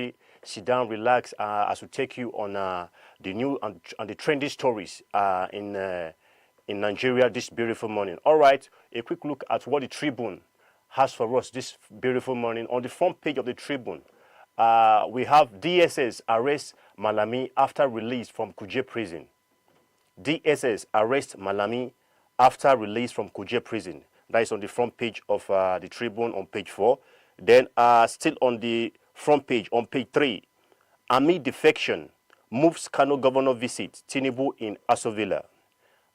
coffee, sit down, relax as we take you on the new and the trendy stories in Nigeria this beautiful morning. All right, a quick look at what the Tribune has for us this beautiful morning. On the front page of the Tribune, we have DSS arrest Malami after release from Kuje prison. DSS arrest Malami after release from Kuje prison. That is on the front page of the Tribune on page 4. Then still on the front page, on page 3, amid defection, moves Kano governor visit Tinubu in Aso Villa.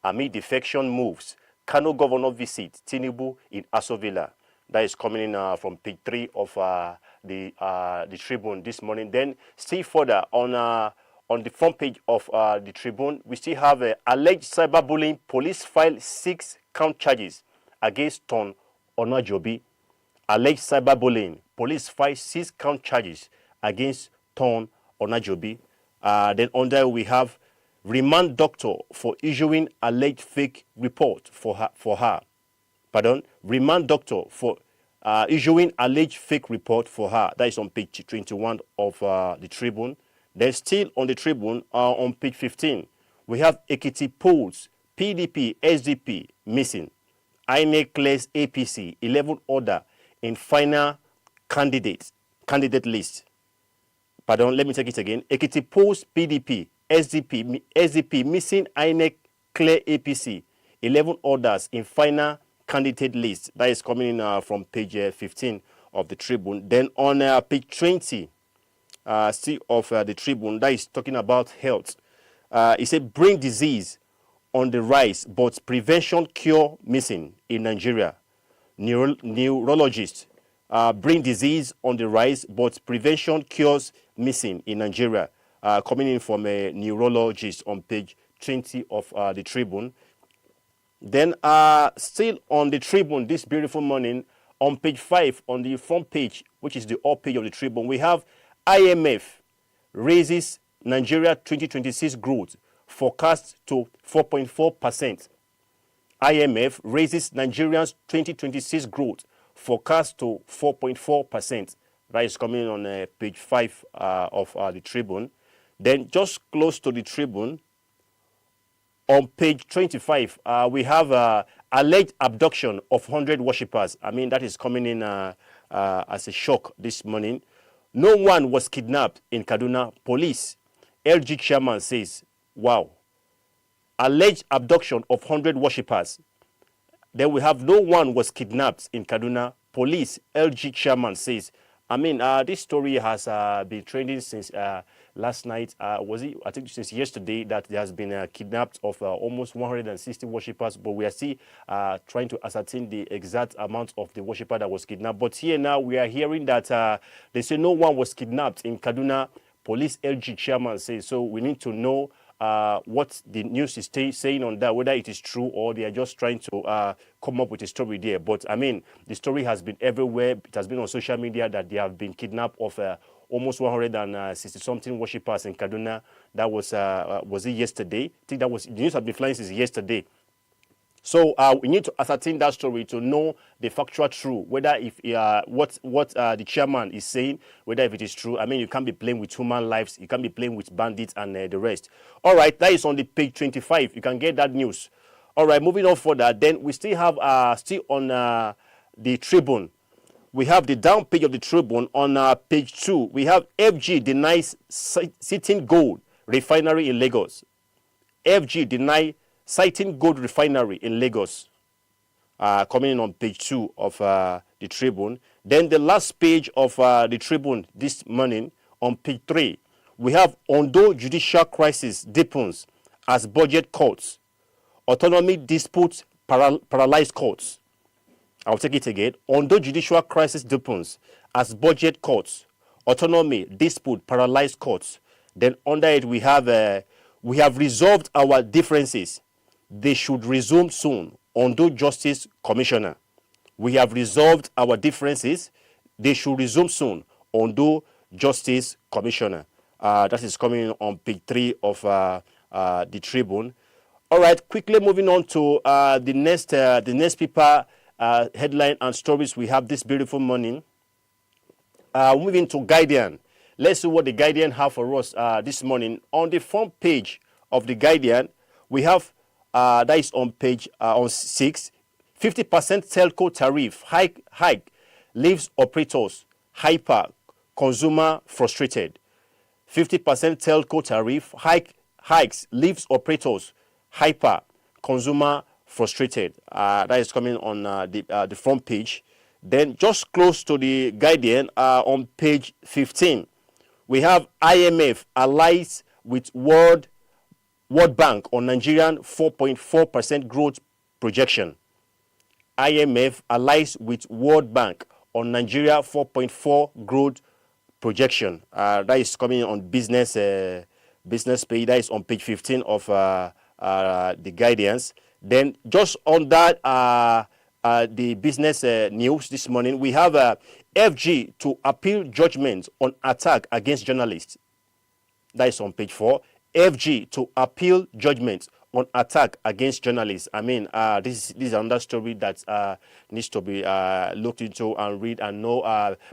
Amid defection moves, Kano governor visit Tinubu in Aso Villa. That is coming in from page 3 of the Tribune this morning. Then still further on the front page of the Tribune, we still have alleged cyberbullying. Police file 6 count charges against Ton Onajobi. Alleged cyberbullying. Police file 6 count charges against Ton Onajobi. Then under we have remand doctor for issuing alleged fake report for her. Pardon? Remand doctor for issuing alleged fake report for her. That is on page 21 of the Tribune. Then still on the Tribune, on page 15, we have Ekiti polls, PDP, SDP missing. INEC clears APC, 11 order in final candidate list. Pardon, let me take it again. Ekiti polls, PDP, SDP missing. INEC clear APC, 11 orders in final candidate list. That is coming in from page 15 of the Tribune. Then on page 20, still of the Tribune, that is talking about health. It said brain disease on the rise, but prevention cure missing in Nigeria. Neurologist, brain disease on the rise, but prevention cures missing in Nigeria. Coming in from a neurologist on page 20 of the Tribune. Then still on the Tribune this beautiful morning, on page 5 on the front page, which is the up page of the Tribune, we have IMF raises Nigeria 2026 growth forecast to 4.4%. IMF raises Nigeria's 2026 growth forecast to 4.4%. That is coming on page 5 of the Tribune. Then just close to the Tribune, on page 25, we have alleged abduction of 100 worshippers. I mean, that is coming in as a shock this morning. No one was kidnapped in Kaduna. Police, LG chairman says, wow. Alleged abduction of 100 worshippers. Then we have no one was kidnapped in Kaduna. Police, LG chairman says. I mean, this story has been trending since last night. I think since yesterday that there has been kidnapped of almost 160 worshippers, but we are still trying to ascertain the exact amount of the worshipper that was kidnapped. But here now we are hearing that they say no one was kidnapped in Kaduna. Police LG chairman says. So we need to know what the news is saying on that, whether it is true or they are just trying to come up with a story there. But I mean, the story has been everywhere. It has been on social media that they have been kidnapped of almost 160-something worshippers in Kaduna. That was it yesterday? I think that was the news has been flying since yesterday. So we need to ascertain that story to know the factual truth, whether if what the chairman is saying, whether if it is true. I mean, you can't be playing with human lives, you can't be playing with bandits and the rest. All right, that is on the page 25. You can get that news. All right, moving on further. Then we still have still on the Tribune. We have the down page of the Tribune on page 2. We have FG denies citing gold refinery in Lagos. FG deny citing gold refinery in Lagos, coming in on page 2 of the Tribune. Then the last page of the Tribune this morning, on page 3, we have Ondo judicial crisis deepens as budget cuts. Autonomy disputes paralyzed courts. I'll take it again. Ondo judicial crisis deepens as budget cuts. Autonomy dispute paralyzed courts. Then under it we have resolved our differences. They should resume soon. Ondo Justice Commissioner. We have resolved our differences. They should resume soon. Ondo Justice Commissioner. That is coming on page 3 of the Tribune. All right, quickly moving on to the next paper headline and stories we have this beautiful morning. Moving to Guardian. let's see what the Guardian have for us this morning. On the front page of the Guardian, we have, that is on page on 6, 50% telco tariff hike leaves operators hyper, consumer frustrated. 50% telco tariff hikes leaves operators hyper, consumer frustrated. That is coming on the front page. Then just close to the Guardian, on page 15, we have IMF allies with World Bank on Nigerian 4.4% growth projection. IMF allies with World Bank on Nigeria 4.4 growth projection. That is coming on business page. That is on page 15 of the Guardians. Then just on that, the business news this morning, we have FG to appeal judgment on attack against journalists. That is on page 4. FG to appeal judgment on attack against journalists. I mean, this is another story that needs to be looked into and read and know.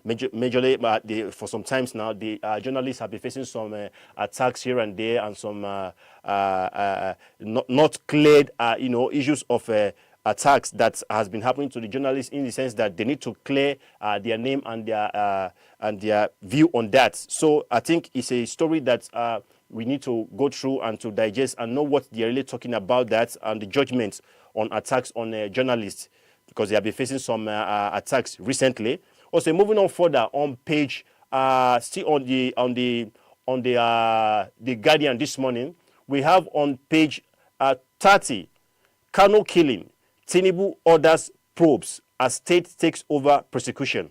Majorly, for some times now, the journalists have been facing some attacks here and there, and some not cleared, issues of attacks that has been happening to the journalists, in the sense that they need to clear their name and their view on that. So I think it's a story that we need to go through and to digest and know what they're really talking about, that and the judgments on attacks on journalists, because they have been facing some attacks recently. Also, moving on further, on page still on the Guardian this morning, we have on page 30, Kano killing, Tinubu orders probes as state takes over prosecution.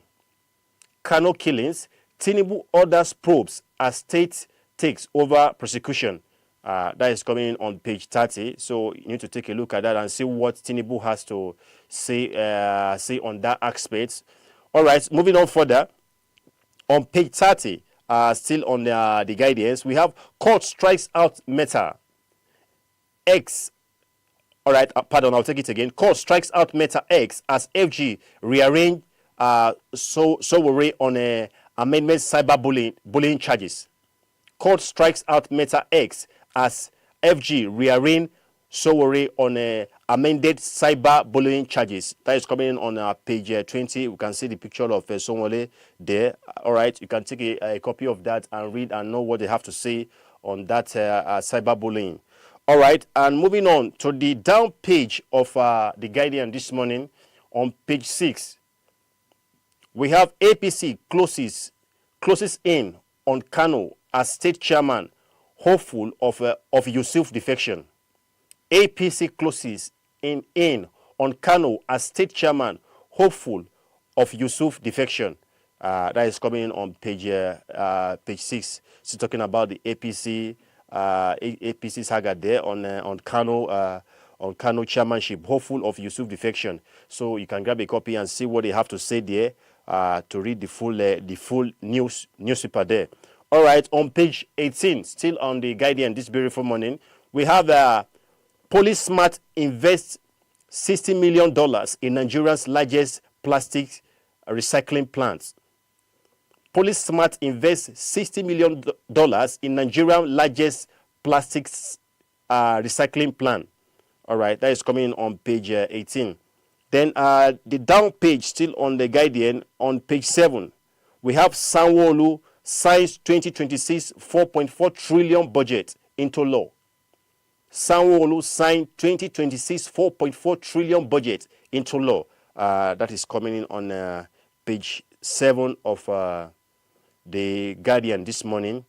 Kano killings, Tinubu orders probes as state takes over prosecution. That is coming on page 30. So you need to take a look at that and see what Tinubu has to say on that aspect. All right, moving on further. On page 30, still on the Guardians, we have court strikes out Meta. X. All right, pardon, I'll take it again. Court strikes out Meta X as FG rearrange Sowore on amendment cyberbullying charges. Court strikes out Meta X as FG rearrange Sowore on amended cyberbullying charges. That is coming on page 20. We can see the picture of Sowore there. All right, you can take a copy of that and read and know what they have to say on that cyberbullying. All right, and moving on to the down page of the Guardian this morning, on page 6, we have APC closes in on Kano as state chairman, hopeful of Yusuf defection. APC closes in on Kano as state chairman, hopeful of Yusuf defection. That is coming in on page 6. So talking about the APC saga there on Kano chairmanship, hopeful of Yusuf defection. So you can grab a copy and see what they have to say there to read the full newspaper there. All right, on page 18, still on the Guardian this beautiful morning, we have Police Smart invests $60 million in Nigeria's largest plastic recycling plant. Police Smart invests $60 million in Nigeria's largest plastics recycling plant. All right, that is coming on page 18. Then the down page, still on the Guardian, on page 7, we have Sanwo-Olu signs 2026 4.4 trillion budget into law. Sanwo-Olu signed 2026 4.4 trillion budget into law. That is coming in on page 7 of the Guardian this morning.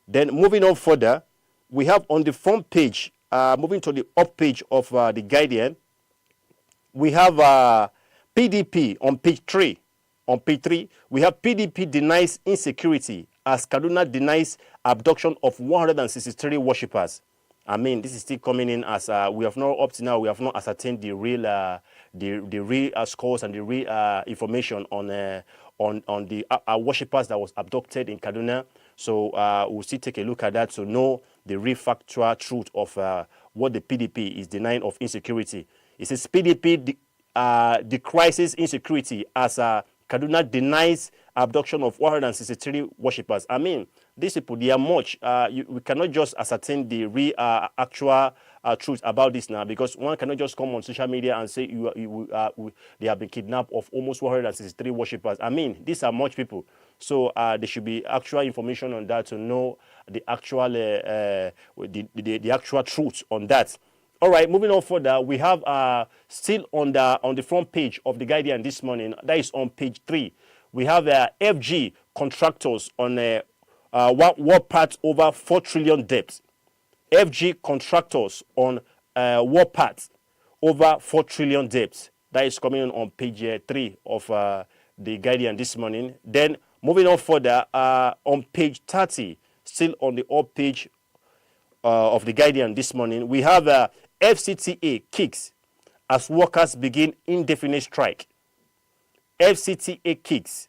Then moving on further, we have on the front page, moving to the up page of the Guardian, we have PDP on page 3. On page 3, we have PDP denies insecurity as Kaduna denies abduction of 163 worshippers. I mean, this is still coming in as we have not, up to now, we have not ascertained the real scores and the real information on the worshippers that was abducted in Kaduna. So we'll still take a look at that to know the real factual truth of what the PDP is denying of insecurity. It says PDP decries insecurity as Kaduna denies abduction of 163 worshippers. I mean, these people, they are much. We cannot just ascertain the real actual truth about this now, because one cannot just come on social media and say they have been kidnapped of almost 163 worshippers. I mean, these are much people. So there should be actual information on that to know the actual the actual truth on that. All right, moving on further, we have still on the front page of the Guardian this morning. That is on page 3. We have FG contractors on war path over 4 trillion debt. FG contractors on war path over 4 trillion debt. That is coming on page 3 of the Guardian this morning. Then moving on further, on page 30, still on the up page of the Guardian this morning, we have FCTA kicks as workers begin indefinite strike. FCTA kicks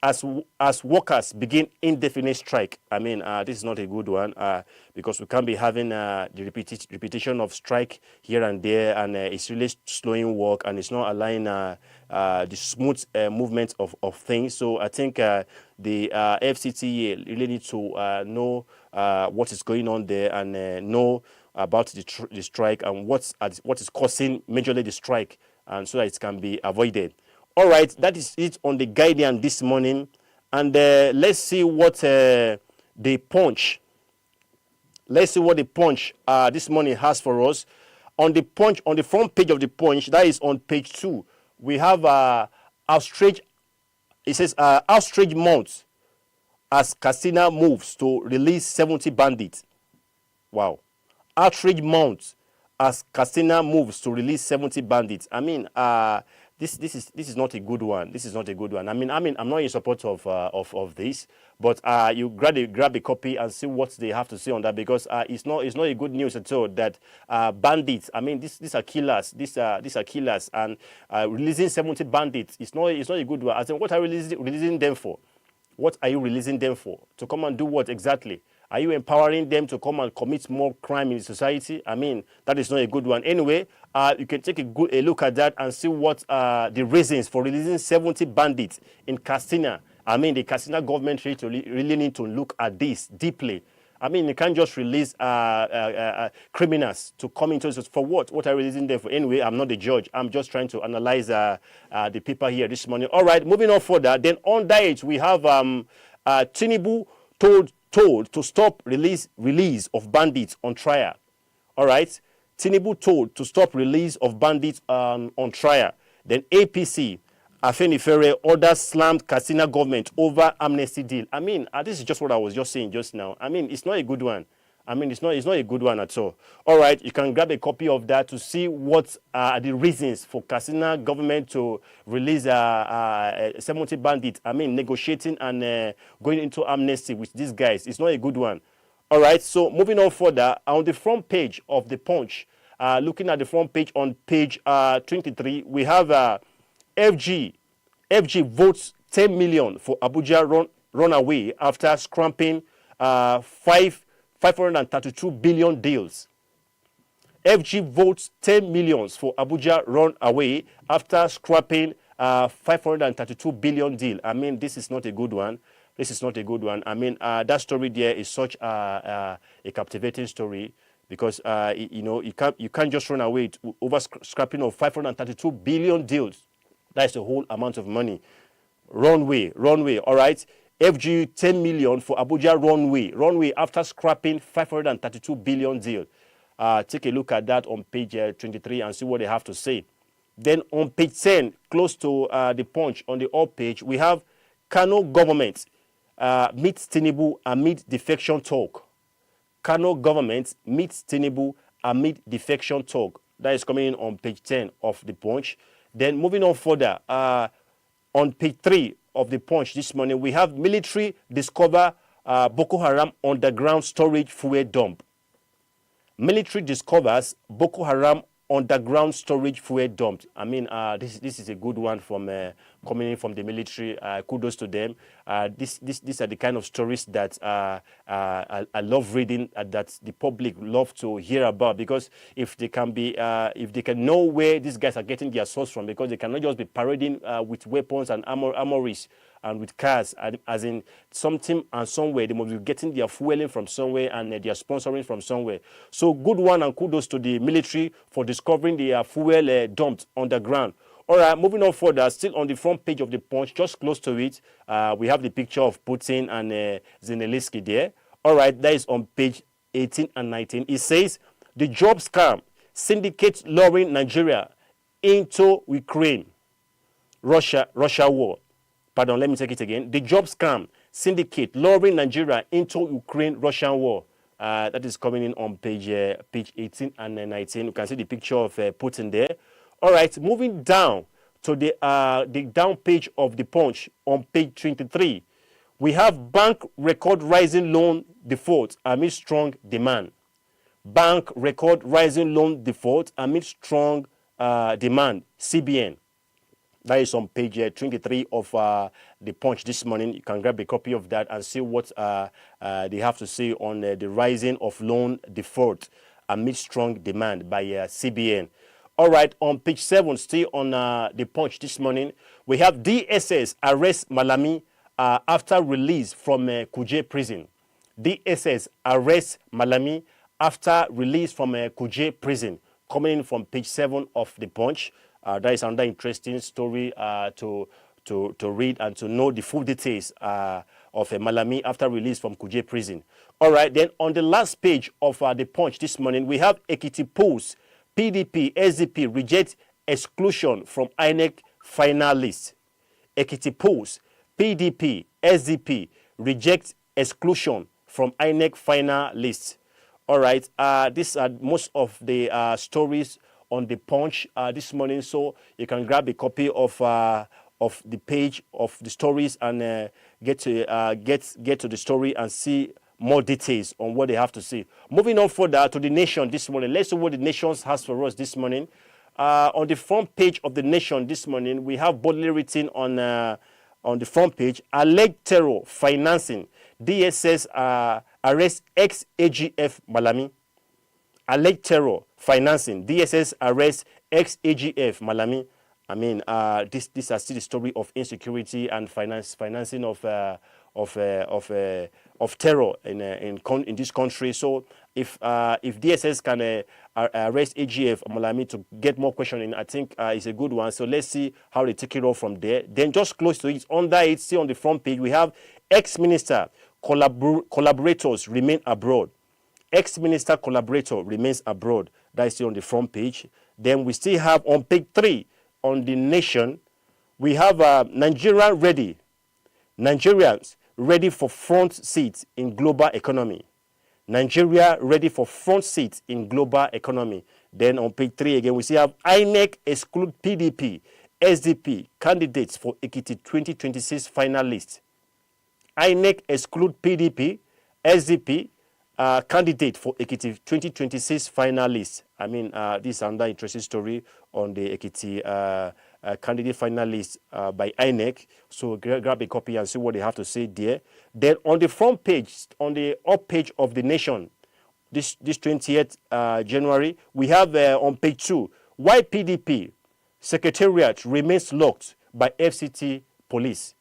as workers begin indefinite strike. I mean, this is not a good one because we can't be having the repetition of strike here and there, and it's really slowing work, and it's not allowing the smooth movement of things. So I think the FCTA really need to know what is going on there, and know about the strike and what is causing majorly the strike, and so that it can be avoided. All right, that is it on the Guardian this morning, and let's see what the Punch. Let's see what the Punch this morning has for us. On the Punch, on the front page of the Punch, that is on page 2, we have outrage. It says outrage mounts as Katsina moves to release 70 bandits. Wow. Outrage mounts as Katsina moves to release 70 bandits. I mean, this is not a good one. This is not a good one. I mean, I'm not in support of this, but you grab a copy and see what they have to say on that, because it's not a good news at all that bandits. I mean, these are killers. These are killers, and releasing 70 bandits. It's not a good one. I think, what are you releasing them for? What are you releasing them for? To come and do what exactly? Are you empowering them to come and commit more crime in society? I mean, that is not a good one. Anyway, you can take a look at that and see what the reasons for releasing 70 bandits in Katsina. I mean, the Katsina government really need to look at this deeply. I mean, you can't just release criminals to come into this. For what? What are you releasing them for? Anyway, I'm not the judge. I'm just trying to analyze the paper here this morning. All right, moving on further. Then under it, we have Tinubu told to stop release of bandits on trial. All right, Tinubu told to stop release of bandits on trial. Then APC, Afenifere, orders slammed Katsina government over amnesty deal. I mean, this is just what I was just saying just now. I mean, it's not a good one. I mean, it's not a good one at all. All right, you can grab a copy of that to see what are the reasons for Katsina government to release 70 bandits. I mean, negotiating and going into amnesty with these guys. It's not a good one. All right, so moving on further, on the front page of the Punch, looking at the front page on page 23, we have FG votes 10 million for Abuja run away after scrapping 532 billion deals. FG votes 10 million for Abuja run away after scrapping 532 billion deal. I mean, this is not a good one. This is not a good one. I mean, that story there is such a captivating story, because you can't just run away over scrapping of 532 billion deals. That's the whole amount of money. Runway. All right. FG 10 million for Abuja runway after scrapping 532 billion deal. Take a look at that on page 23 and see what they have to say. Then on page 10, close to the Punch, on the up page, we have Kano government meets Tinubu amid defection talk. Kano government meets Tinubu amid defection talk. That is coming in on page 10 of the Punch. Then moving on further, on page 3 of the Punch this morning, we have military discover Boko Haram underground storage fuel dump. Military discovers Boko Haram underground storage fuel dump. I mean, this is a good one from coming in from the military. Kudos to them. These are the kind of stories that I love reading, that the public love to hear about, because if they can know where these guys are getting their source from, because they cannot just be parading with weapons and armories and with cars, as in something and somewhere. They must be getting their fueling from somewhere, and they are sponsoring from somewhere. So good one, and kudos to the military for discovering the fuel dumped underground. All right, moving on further, still on the front page of the Punch, just close to it, we have the picture of Putin and Zelensky there. All right, that is on page 18 and 19. It says, the job scam, syndicates luring Nigeria into Ukraine, Russia war. Pardon, let me take it again. The job scam, syndicate luring Nigeria into Ukraine, Russian war. That is coming in on page 18 and 19. You can see the picture of Putin there. All right, moving down to the down page of the Punch on page 23. We have bank record rising loan default amid strong demand. Bank record rising loan default amid strong demand. CBN. That is on page 23 of the Punch this morning. You can grab a copy of that and see what they have to say on the rising of loan default amid strong demand by CBN. All right, on page 7, still on the Punch this morning, we have DSS arrest Malami after release from Kuje prison. DSS arrest Malami after release from Kuje prison. Coming in from page 7 of the Punch. That is another interesting story to read and to know the full details of Malami after release from Kuje prison. All right, then on the last page of the Punch this morning, we have Ekiti Post. PDP, SDP reject exclusion from INEC final list. Ekiti Post, PDP, SDP reject exclusion from INEC final list. All right, these are most of the stories on the Punch this morning, so you can grab a copy of the page of the stories and get to the story and see more details on what they have to say. Moving on further to the Nation this morning. Let's see what the Nation has for us this morning. On the front page of the Nation this morning, we have boldly written on the front page, alleged terror financing. DSS arrest ex-AGF Malami. Alleged terror financing. DSS arrest ex-AGF Malami. I mean, this is still the story of insecurity and financing of terror in this country. So if DSS can arrest AGF Malami to get more questioning, I think it's a good one. So let's see how they take it off from there. Then just close to it, under it, see on the front page, we have ex-minister collaborators remain abroad. Ex-minister collaborator remains abroad. That is still on the front page. Then we still have on page 3 on the Nation, we have Nigeria ready. Nigerians ready for front seat in global economy. Nigeria ready for front seat in global economy. Then on page 3 again, we see have INEC exclude PDP, SDP candidates for Ekiti 2026 final list. INEC exclude PDP, SDP candidate for Ekiti 2026 final list. I mean, this is another interesting story on the Ekiti candidate final list by INEC. So grab a copy and see what they have to say there. Then on the front page, on the up page of the Nation, this 20th January, we have on page 2, why PDP secretariat remains locked by FCT police.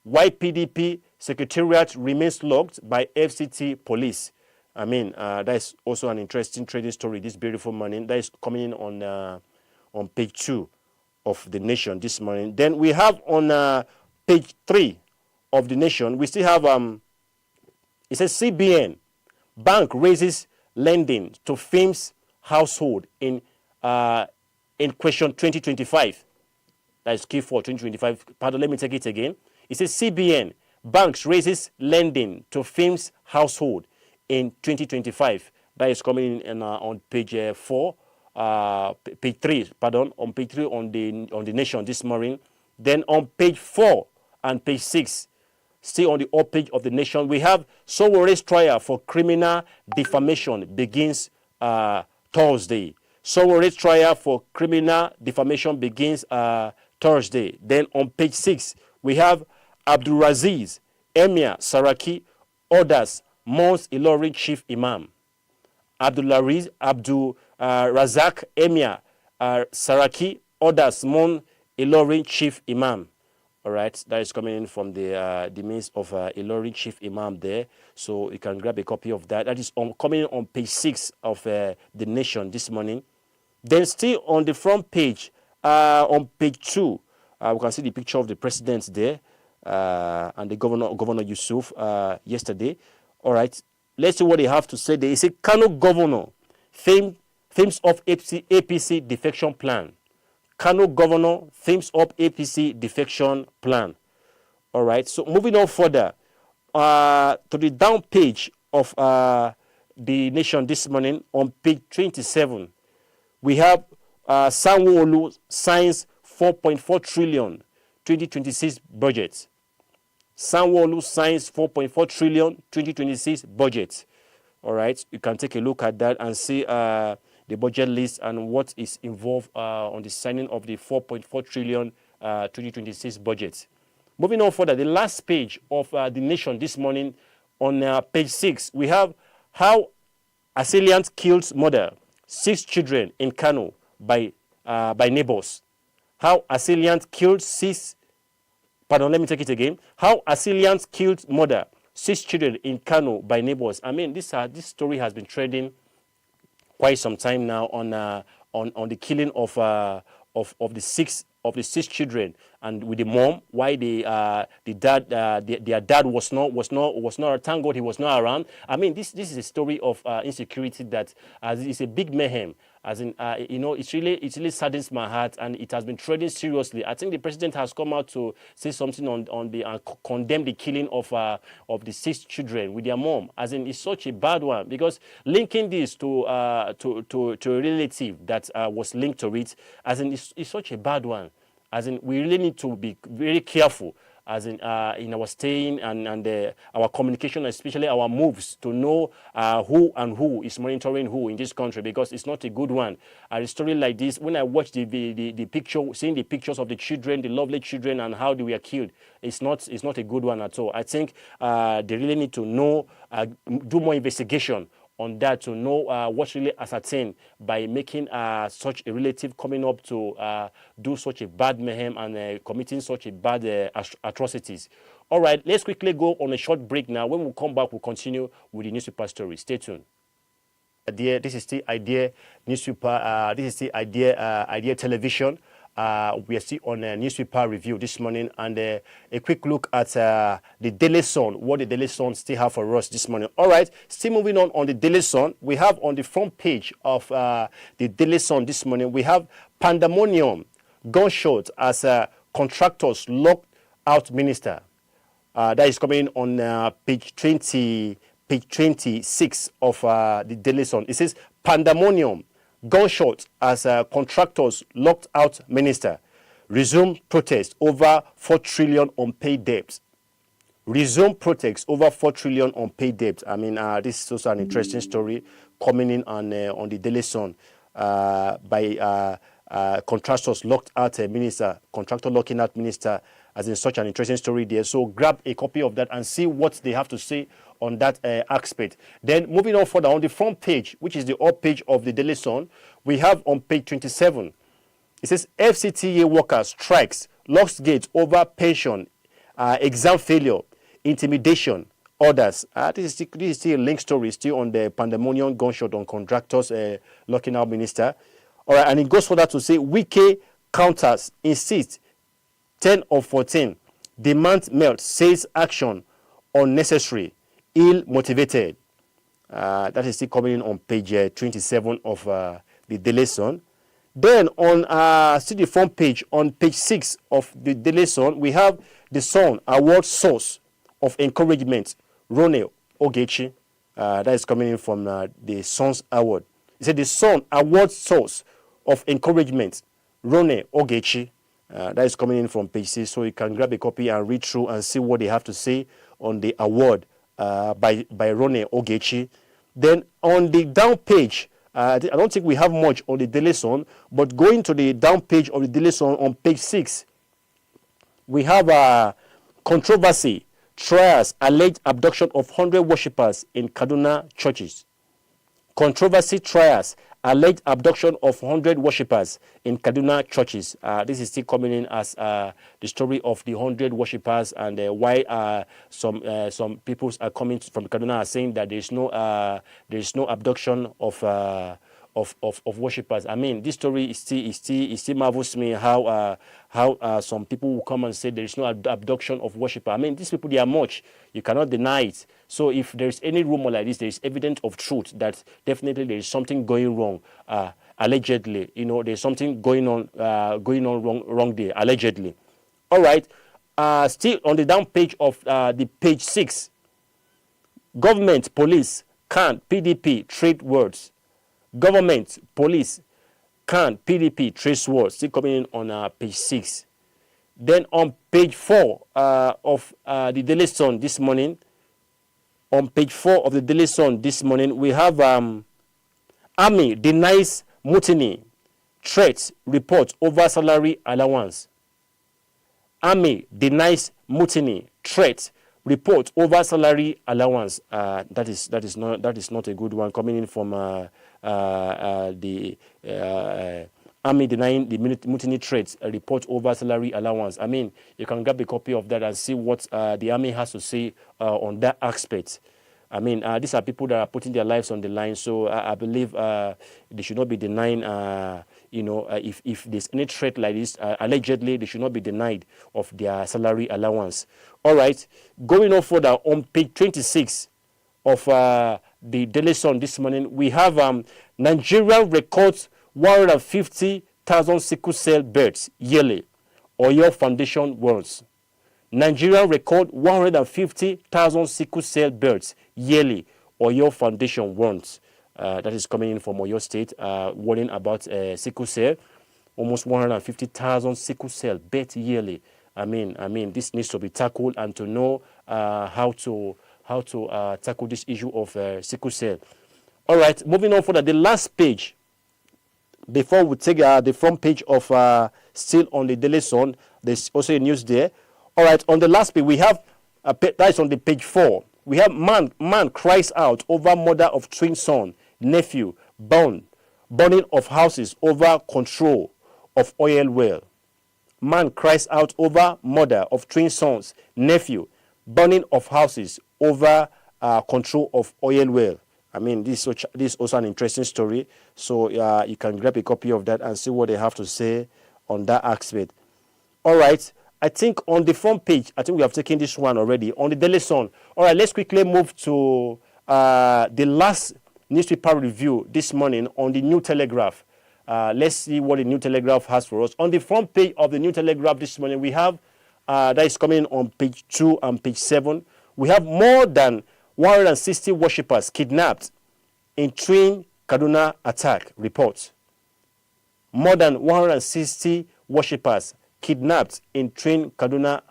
Why PDP secretariat remains locked by FCT police. I mean, that is also an interesting trading story this beautiful morning. That is coming in on page 2 of the Nation this morning. Then we have on page 3 of the Nation, we still have, it says CBN, bank raises lending to firms household in question 2025. That is Q4 2025. Pardon, let me take it again. It says CBN, banks raises lending to firms household in 2025. That is coming in on page 4. Page 3, pardon, on page 3 on the Nation this morning. Then on page 4 and page 6, still on the up page of the Nation, we have Sowore's trial for criminal defamation begins Thursday. Sowore's trial for criminal defamation begins Thursday. Then on page 6, we have Abdulaziz Emir Saraki orders Mons Ilorin chief imam. Razak Emir Saraki orders Mons Ilorin chief imam. All right, that is coming in from the means of Ilori Chief Imam there. So you can grab a copy of that. That is coming in on page 6 of The Nation this morning. Then still on the front page, on page 2, we can see the picture of the president there and the Governor Yusuf yesterday. All right, let's see what they have to say. They say Kano governor themes of APC defection plan. Kano governor themes up APC defection plan. All right. So moving on further to the down page of The Nation this morning on page 27, we have Sanwo-Olu signs 4.4 trillion 2026 budget. Sanwo-Olu signs 4.4 trillion 2026 budget. All right. You can take a look at that and see the budget list and what is involved on the signing of the 4.4 trillion 2026 budget. Moving on further, the last page of The Nation this morning on page 6, we have how assailant kills mother, 6 children in Kano by neighbors. How assailant killed 6, pardon, let me take it again. How assailant killed mother, 6 children in Kano by neighbors. I mean, this story has been trending quite some time now on the killing of the six children, and with the mom, why the dad their dad was not, thank God he was not around. I mean, this is a story of insecurity that is a big mayhem. As in, it really saddens my heart, and it has been trending seriously. I think the president has come out to say something on the condemn the killing of the 6 children with their mom. As in, it's such a bad one, because linking this to a relative that was linked to it, as in, it's such a bad one. As in, we really need to be very careful, as in our staying and our communication, especially our moves, to know who is monitoring who in this country, because it's not a good one. A story like this, when I watch the picture, seeing the pictures of the children, the lovely children, and how they were killed, it's not a good one at all. I think they really need to know, do more investigation on that, to know what's really ascertained by making such a relative coming up to do such a bad mayhem and committing such a bad atrocities. All right, let's quickly go on a short break now. When we come back, we'll continue with the newspaper story. Stay tuned. This is the iDEA newspaper. This is the iDEA television. We are still on a newspaper review this morning, and a quick look at the Daily Sun, what the Daily Sun still have for us this morning. All right, still moving on the Daily Sun, we have on the front page of the Daily Sun this morning, we have pandemonium, gunshot as contractors locked out minister. That is coming on page 26 of the Daily Sun. It says pandemonium, gunshot as contractors locked out minister. Resume protest over 4 trillion unpaid debt. Resume protest over 4 trillion unpaid debt. I mean, this is also an interesting story coming in on the Daily Sun by contractors locked out a minister, contractor locking out minister, as in such an interesting story there. So grab a copy of that and see what they have to say on that aspect. Then moving on further, on the front page, which is the up page of the Daily Sun, we have on page 27, it says FCTA workers strikes, locks gate over pension, exam failure, intimidation, orders. This is still a link story, still on the pandemonium gunshot on contractors locking out minister. All right, and it goes further to say Wike counters, insist 10 of 14, demand melt, says action unnecessary, ill-motivated. That is still coming in on page 27 of the Daily Sun. Then on still the front page, on page 6 of the Daily Sun, we have the Sun award source of encouragement, Ronel Ogechi. That is coming in from the Sun's award. It said the Sun award source of encouragement, Ronel Ogechi. That is coming in from page 6, so you can grab a copy and read through and see what they have to say on the award by Ronel Ogechi. Then on the down page, I don't think we have much on the Daily Sun, but going to the down page of the Daily Sun on page 6, we have controversy, trials, alleged abduction of 100 worshippers in Kaduna churches. Controversy, trials, alleged abduction of 100 worshippers in Kaduna churches. This is still coming in as the story of the 100 worshippers, and why some people are coming from Kaduna are saying that there is no abduction of worshippers. I mean, this story is still marvels me how some people will come and say there is no abduction of worshippers. I mean, these people, they are much. You cannot deny it. So if there is any rumor like this, there is evidence of truth that definitely there is something going wrong. Allegedly, there's something going on wrong there. Allegedly. All right. Still on the down page of the page 6. Government, police, can PDP trade words. Government, police, can PDP trace words. Still coming in on page 6. Then on page 4 of the Daily Sun this morning, on page 4 of the Daily Sun this morning, we have Army denies mutiny, threats, report over salary allowance. Army denies mutiny, threats, report over salary allowance. That is not a good one coming in from the Army denying the mutiny threats, a report over salary allowance. I mean, you can grab a copy of that and see what the Army has to say on that aspect. I mean, these are people that are putting their lives on the line, so I believe they should not be denying, if there's any threat like this, allegedly, they should not be denied of their salary allowance. All right, going on further, on page 26 of the Daily Sun this morning, we have Nigeria records 150,000 sickle cell births yearly. Oyo Foundation warns. Nigeria record 150,000 sickle cell births yearly. Oyo Foundation warns. That is coming in from Oyo State, warning about sickle cell. Almost 150,000 sickle cell births yearly. I mean, this needs to be tackled, and to know how to tackle this issue of sickle cell. All right, moving on further, the last page. Before we take the front page of still on the Daily Sun, there's also a news there. All right, on the last page, we have, that is on the page 4. We have man cries out over murder of twin son, nephew, burning of houses over control of oil well. Man cries out over murder of twin sons, nephew, burning of houses over control of oil well. I mean, this is also an interesting story. So you can grab a copy of that and see what they have to say on that aspect. All right. I think on the front page, I think we have taken this one already. On the Daily Sun. All right, let's quickly move to the last newspaper review this morning on the New Telegraph. Let's see what the New Telegraph has for us. On the front page of the New Telegraph this morning, we have, that is coming on page 2 and page 7. We have more than 160 worshippers kidnapped in twin Kaduna attack report. More than 160 worshippers kidnapped in twin Kaduna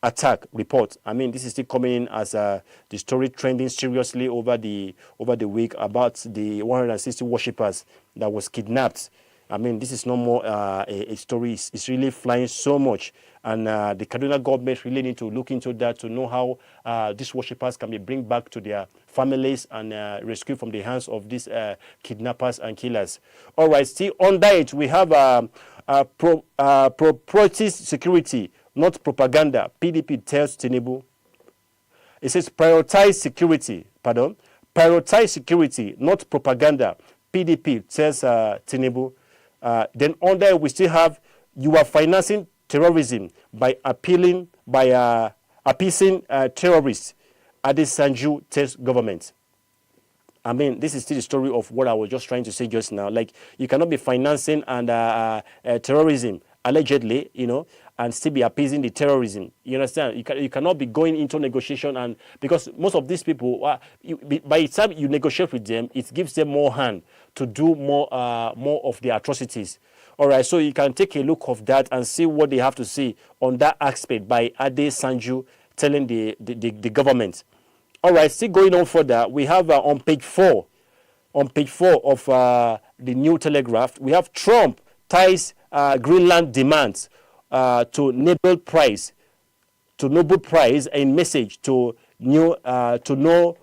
attack report. I mean, this is still coming in as the story trending seriously over the week about the 160 worshippers that was kidnapped. I mean, this is no more a story. It's really flying so much. And the Kaduna government really need to look into that to know how these worshippers can be bring back to their families and rescued from the hands of these kidnappers and killers. All right, still under it, we have proprietary security, not propaganda. PDP tells Tinubu. It says prioritize security, not propaganda. PDP tells Tinubu. Then under it, we still have, you are financing terrorism by appeasing terrorists. Adesanju tells government. I mean, this is still the story of what I was just trying to say just now. Like, you cannot be financing and terrorism, allegedly, and still be appeasing the terrorism. You understand? You cannot be going into negotiation, and because most of these people, by the time you negotiate with them, it gives them more hand to do more of the atrocities. All right, so you can take a look of that and see what they have to say on that aspect by Adesanju telling the government. All right, still going on further, we have on page 4 of the New Telegraph, we have Trump ties Greenland demands to Nobel Prize, in message to Norway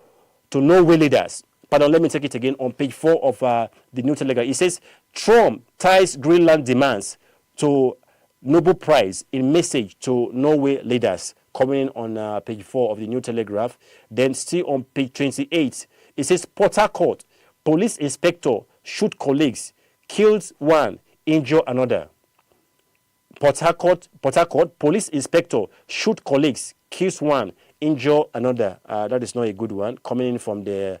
leaders. Pardon, let me take it again. On page 4 of the New Telegraph, it says, Trump ties Greenland demands to Nobel Prize in message to Norway leaders. Coming in on page 4 of the New Telegraph. Then still on page 28, it says, Port Harcourt, police inspector shoot colleagues, kills one, injure another. Port Harcourt, police inspector shoot colleagues, kills one, injure another. That is not a good one. Coming in from the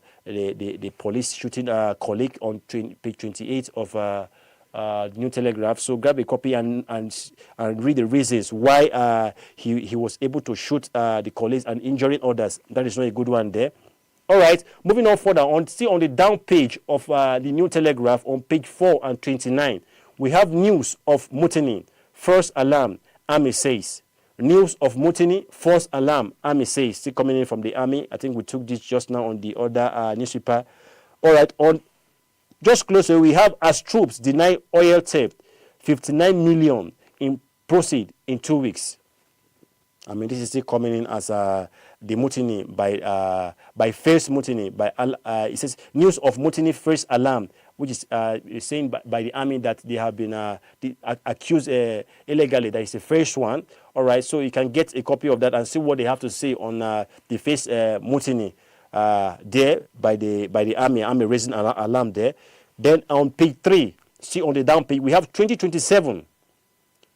police shooting colleague on page 28 of the New Telegraph. So grab a copy and read the reasons why he was able to shoot the colleagues and injuring others. That is not a good one there. All right, moving on further on, still on the down page of the New Telegraph on page 4 and 29, we have news of mutiny. First alarm, army says. News of mutiny, false alarm, army says. Still coming in from the army. I think we took this just now on the other newspaper. All right, on just closer, we have as troops deny oil theft, 59 million in proceed in 2 weeks. I mean, this is still coming in as the mutiny by first mutiny. It says news of mutiny first alarm, which is saying by the army that they have been accused illegally. That is the first one. All right, so you can get a copy of that and see what they have to say on the first mutiny there by the army. Army raising an alarm there. Then on page 3, see on the down page, we have 2027.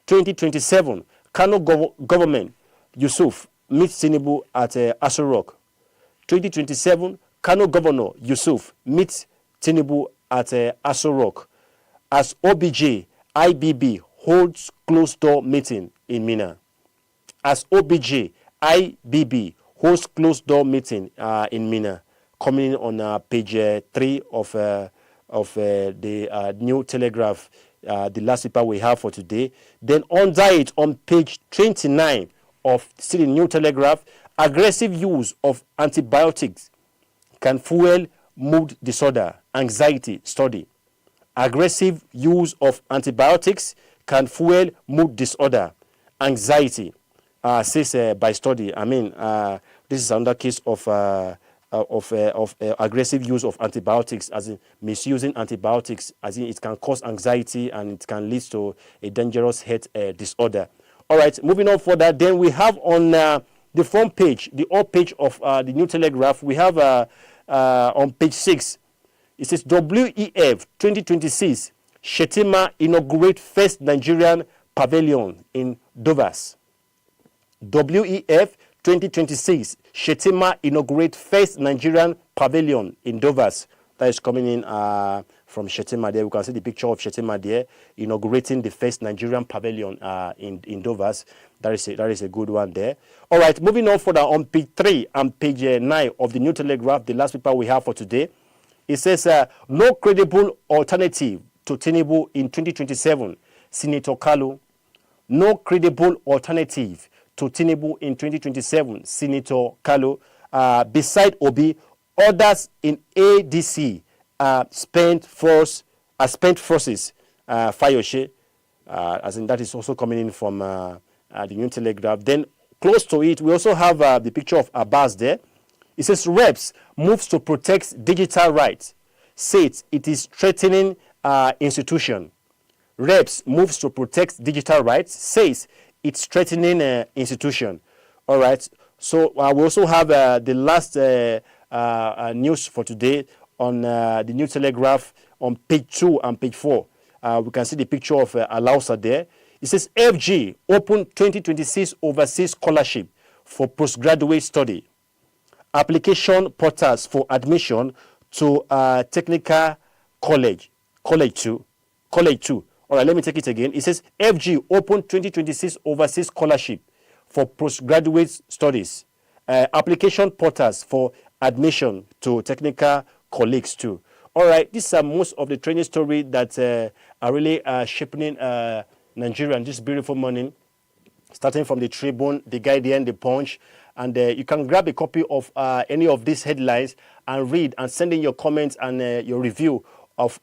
2027, Kano government, Yusuf meets Tinubu at Aso Rock. 2027, Kano Governor Yusuf meets Tinubu at Aso Rock as OBJ IBB holds closed-door meeting in Mina. As OBJ IBB holds closed-door meeting in Mina. Coming in on page 3 of the New Telegraph, the last paper we have for today. Then under it, on page 29 of still the New Telegraph, aggressive use of antibiotics can fuel mood disorder, anxiety study. Aggressive use of antibiotics can fuel mood disorder, anxiety, says by study. I mean, this is another case of aggressive use of antibiotics, as in misusing antibiotics, as in it can cause anxiety and it can lead to a dangerous health disorder. All right, moving on further, then we have on the front page, the all page of the New Telegraph, we have on page 6, it says WEF 2026, Shetima inaugurate first Nigerian pavilion in Dovas. WEF 2026, Shetima inaugurate first Nigerian pavilion in Dovas. That is coming in from Shetima there. We can see the picture of Shetima there, inaugurating the first Nigerian pavilion in Dovas. That is a good one there. All right, moving on further on page 3 and page 9 of the New Telegraph, the last paper we have for today. It says, no credible alternative to Tinubu in 2027, Senator Kalu. No credible alternative to Tinubu in 2027, Senator Kalu. Beside Obi, others in ADC spent forces, Fayoshe, as in that is also coming in from the New Telegraph. Then close to it, we also have the picture of Abbas there. It says, reps moves to protect digital rights, says it is threatening institution. Reps moves to protect digital rights, says it's threatening institution. All right. So we also have the last news for today on the New Telegraph on page 2 and page 4. We can see the picture of Alausa there. It says FG open 2026 overseas scholarship for postgraduate study. Application portals for admission to technical college 2. All right, let me take it again. It says FG open 2026 overseas scholarship for postgraduate studies. Application portals for admission to technical colleagues too. All right, these are most of the training stories that are really shaping Nigeria this beautiful morning, starting from the Tribune, the Guardian, the Punch, and you can grab a copy of any of these headlines and read and send in your comments and your review of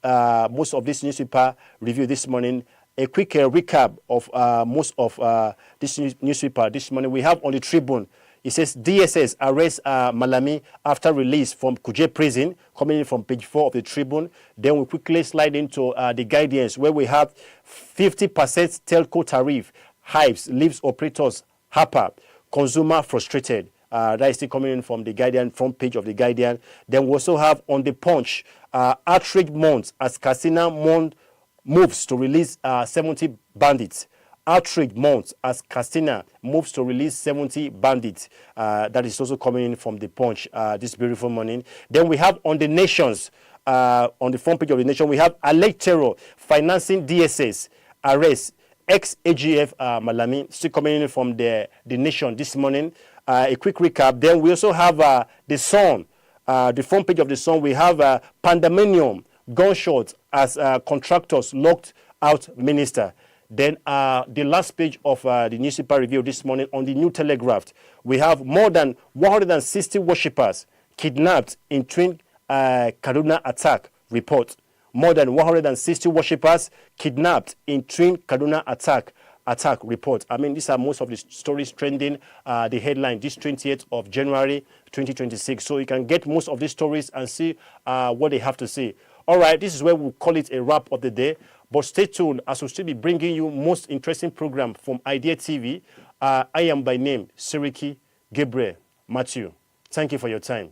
most of this newspaper review this morning. A quick recap of most of this newspaper this morning. We have on the Tribune, It says DSS arrests Malami after release from Kuje prison, coming in from page 4 of the Tribune. Then we quickly slide into the guidance where we have 50% telco tariff, Hives, leaves operators, Harper, consumer frustrated. That is still coming in from the Guardian, front page of the Guardian. Then we also have on the Punch, outrage mounts as Casina moves to release 70 bandits. Outrage mounts as Castina moves to release 70 bandits. That is also coming in from the Punch this beautiful morning. Then we have on the Nations, on the front page of the Nation, we have alleged terror financing DSS, arrest ex-AGF Malami, still coming in from the Nation this morning. A quick recap. Then we also have the Sun, the front page of the Sun. We have pandemonium, gunshots as contractors locked out minister. Then the last page of the newspaper review this morning on the New Telegraph, we have more than 160 worshippers kidnapped in twin Kaduna attack report. More than 160 worshippers kidnapped in twin Kaduna attack report. I mean, these are most of the stories trending the headline this 20th of January 2026. So you can get most of these stories and see what they have to say. All right, this is where we'll call it a wrap of the day. But stay tuned as we'll still be bringing you most interesting program from iDEA TV. I am by name Siriki Gabriel Matthew. Thank you for your time.